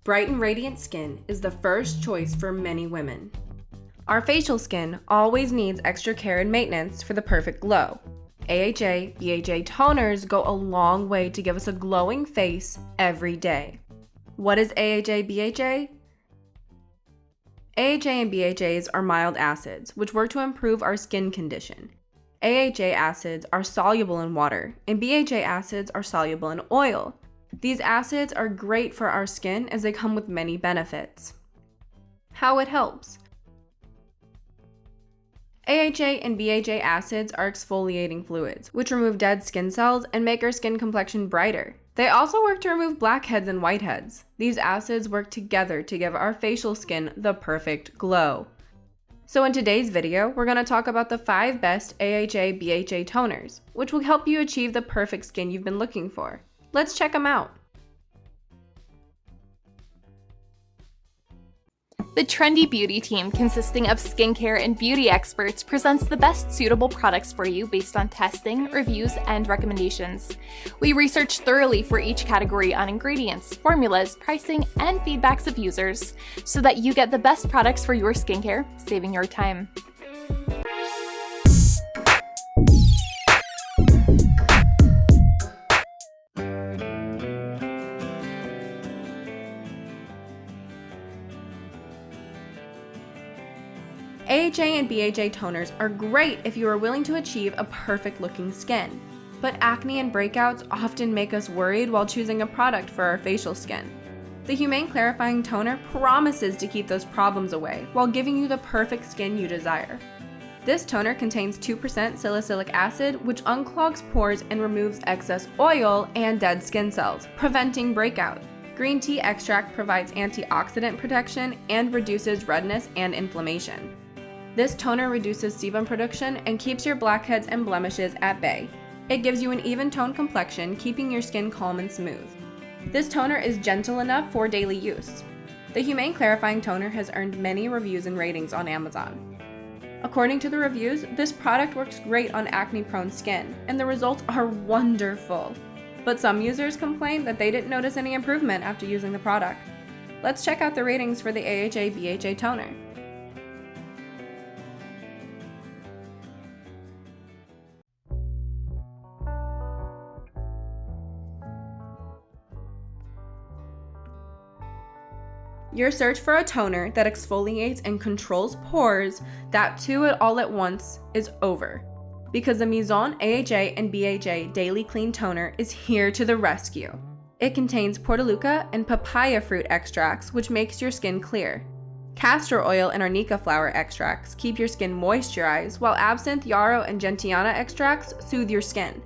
Bright and radiant skin is the first choice for many women. Our facial skin always needs extra care and maintenance for the perfect glow. AHA/BHA toners go a long way to give us a glowing face every day. What is AHA/BHA? AHA and BHAs are mild acids, which work to improve our skin condition. AHA acids are soluble in water, and BHA acids are soluble in oil. These acids are great for our skin as they come with many benefits. How it helps. AHA and BHA acids are exfoliating fluids, which remove dead skin cells and make our skin complexion brighter. They also work to remove blackheads and whiteheads. These acids work together to give our facial skin the perfect glow. So in today's video, we're going to talk about the 5 best AHA/BHA toners, which will help you achieve the perfect skin you've been looking for. Let's check them out. The trendy beauty team, consisting of skincare and beauty experts, presents the best suitable products for you based on testing, reviews, and recommendations. We research thoroughly for each category on ingredients, formulas, pricing, and feedbacks of users so that you get the best products for your skincare, saving your time. AHA and BHA toners are great if you are willing to achieve a perfect looking skin, but acne and breakouts often make us worried while choosing a product for our facial skin. The Humane Clarifying Toner promises to keep those problems away while giving you the perfect skin you desire. This toner contains 2% salicylic acid, which unclogs pores and removes excess oil and dead skin cells, preventing breakout. Green tea extract provides antioxidant protection and reduces redness and inflammation. This toner reduces sebum production and keeps your blackheads and blemishes at bay. It gives you an even tone complexion, keeping your skin calm and smooth. This toner is gentle enough for daily use. The Humane Clarifying Toner has earned many reviews and ratings on Amazon. According to the reviews, this product works great on acne-prone skin, and the results are wonderful. But some users complain that they didn't notice any improvement after using the product. Let's check out the ratings for the AHA/BHA toner. Your search for a toner that exfoliates and controls pores, that too all at once, is over. Because the Mizon AHA and BHA Daily Clean Toner is here to the rescue. It contains portulaca and papaya fruit extracts, which makes your skin clear. Castor oil and arnica flower extracts keep your skin moisturized, while absinthe, yarrow, and gentiana extracts soothe your skin.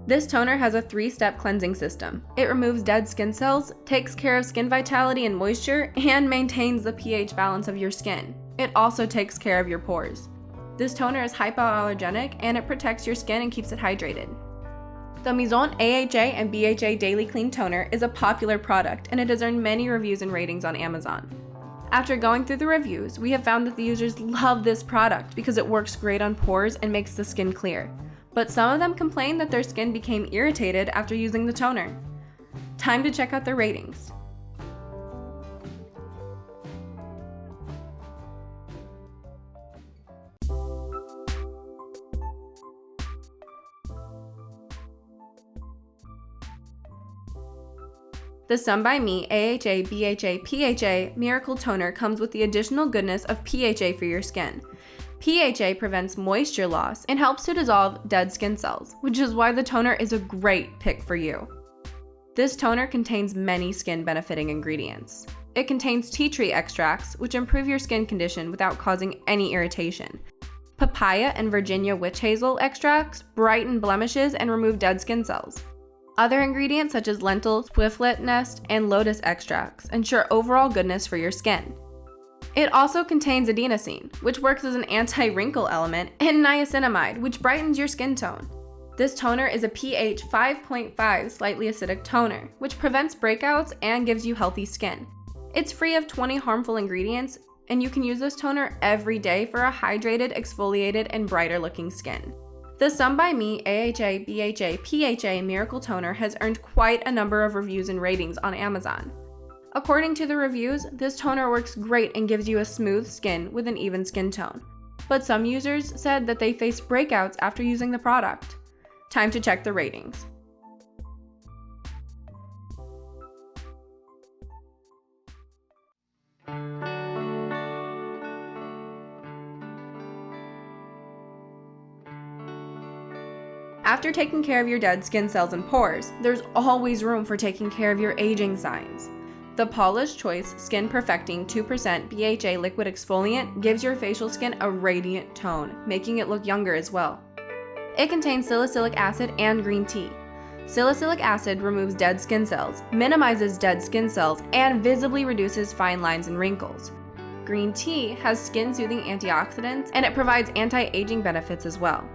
This toner has a 3-step cleansing system. It removes dead skin cells, takes care of skin vitality and moisture, and maintains the pH balance of your skin. It also takes care of your pores. This toner is hypoallergenic and it protects your skin and keeps it hydrated. The Mizon AHA and BHA Daily Clean Toner is a popular product and it has earned many reviews and ratings on Amazon. After going through the reviews, we have found that the users love this product because it works great on pores and makes the skin clear. But some of them complain that their skin became irritated after using the toner. Time to check out the ratings. The Sun by Me AHA/BHA.PHA Miracle Toner comes with the additional goodness of PHA for your skin. PHA prevents moisture loss and helps to dissolve dead skin cells, which is why the toner is a great pick for you. This toner contains many skin-benefiting ingredients. It contains tea tree extracts, which improve your skin condition without causing any irritation. Papaya and Virginia witch hazel extracts brighten blemishes and remove dead skin cells. Other ingredients such as lentil, swiftlet nest, and lotus extracts ensure overall goodness for your skin. It also contains adenosine, which works as an anti-wrinkle element, and niacinamide, which brightens your skin tone. This toner is a pH 5.5 slightly acidic toner, which prevents breakouts and gives you healthy skin. It's free of 20 harmful ingredients, and you can use this toner every day for a hydrated, exfoliated, and brighter looking skin. The Sun by Me AHA/BHA.PHA Miracle Toner has earned quite a number of reviews and ratings on Amazon. According to the reviews, this toner works great and gives you a smooth skin with an even skin tone. But some users said that they faced breakouts after using the product. Time to check the ratings. After taking care of your dead skin cells and pores, there's always room for taking care of your aging signs. The Paula's Choice Skin Perfecting 2% BHA Liquid Exfoliant gives your facial skin a radiant tone, making it look younger as well. It contains salicylic acid and green tea. Salicylic acid removes dead skin cells, minimizes dead skin cells, and visibly reduces fine lines and wrinkles. Green tea has skin-soothing antioxidants, and it provides anti-aging benefits as well.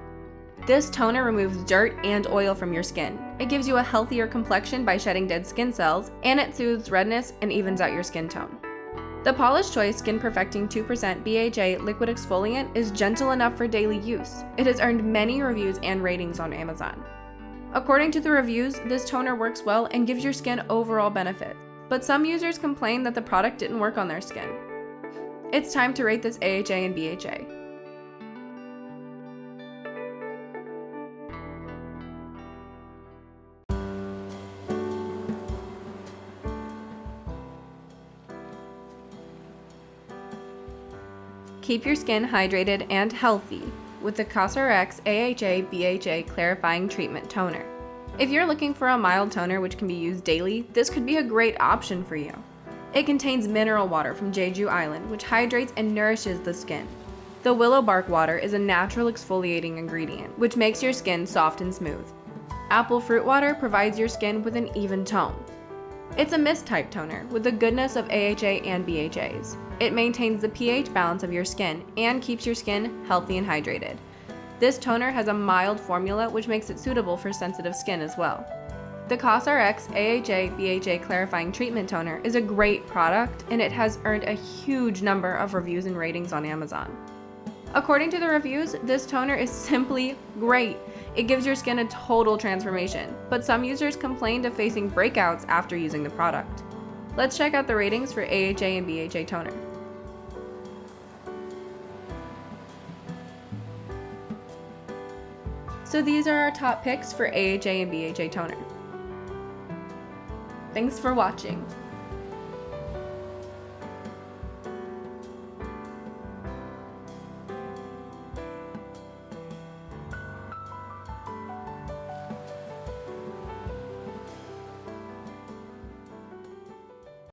This toner removes dirt and oil from your skin. It gives you a healthier complexion by shedding dead skin cells, and it soothes redness and evens out your skin tone. The Paula's Choice Skin Perfecting 2% BHA Liquid Exfoliant is gentle enough for daily use. It has earned many reviews and ratings on Amazon. According to the reviews, this toner works well and gives your skin overall benefits, but some users complain that the product didn't work on their skin. It's time to rate this AHA and BHA. Keep your skin hydrated and healthy with the COSRX AHA.BHA Clarifying Treatment Toner. If you're looking for a mild toner which can be used daily, this could be a great option for you. It contains mineral water from Jeju Island, which hydrates and nourishes the skin. The willow bark water is a natural exfoliating ingredient, which makes your skin soft and smooth. Apple fruit water provides your skin with an even tone. It's a mist-type toner with the goodness of AHA and BHAs. It maintains the pH balance of your skin and keeps your skin healthy and hydrated. This toner has a mild formula which makes it suitable for sensitive skin as well. The COSRX AHA.BHA Clarifying Treatment Toner is a great product, and it has earned a huge number of reviews and ratings on Amazon. According to the reviews, this toner is simply great. It gives your skin a total transformation, but some users complained of facing breakouts after using the product. Let's check out the ratings for AHA and BHA toner. So these are our top picks for AHA and BHA toner. Thanks for watching.